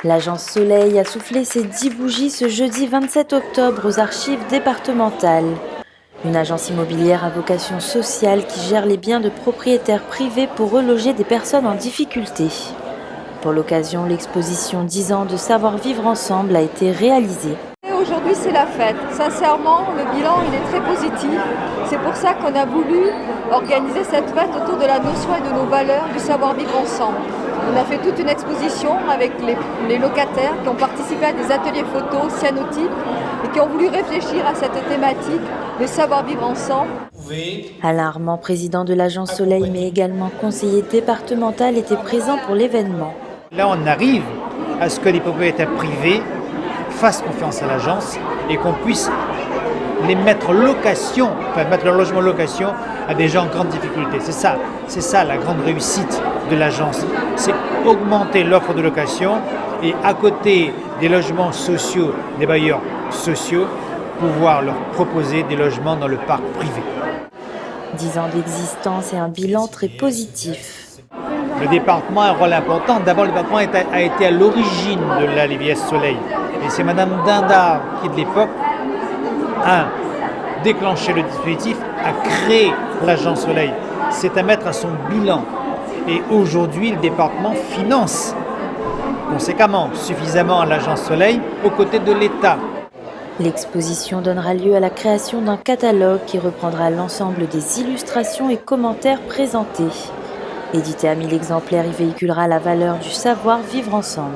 L'agence Soleil a soufflé ses 10 bougies ce jeudi 27 octobre aux archives départementales. Une agence immobilière à vocation sociale qui gère les biens de propriétaires privés pour reloger des personnes en difficulté. Pour l'occasion, l'exposition 10 ans de savoir-vivre ensemble a été réalisée. Aujourd'hui, c'est la fête. Sincèrement, le bilan il est très positif. C'est pour ça qu'on a voulu organiser cette fête autour de la notion et de nos valeurs du savoir-vivre ensemble. On a fait toute une exposition avec les locataires qui ont participé à des ateliers photos, cyanotypes et qui ont voulu réfléchir à cette thématique, le savoir-vivre ensemble. Alain Armand, président de l'agence Soleil, mais également conseiller départemental, était présent pour l'événement. Là, on arrive à ce que les propriétaires privés fassent confiance à l'agence et qu'on puisse les mettre location, mettre leur logement en location à des gens en grande difficulté. C'est ça la grande réussite de l'agence. C'est augmenter l'offre de location et à côté des logements sociaux, des bailleurs sociaux, pouvoir leur proposer des logements dans le parc privé. 10 ans d'existence et un bilan très positif. Le département a un rôle important. D'abord, le département a été à l'origine de la l'IVS Soleil. Et c'est Madame Dindar qui, de l'époque, a déclenché le dispositif, a créé l'agence Soleil. C'est à mettre à son bilan. Et aujourd'hui, le département finance conséquemment, suffisamment à l'agence Soleil aux côtés de l'État. L'exposition donnera lieu à la création d'un catalogue qui reprendra l'ensemble des illustrations et commentaires présentés. Édité à 1000 exemplaires, il véhiculera la valeur du savoir vivre ensemble.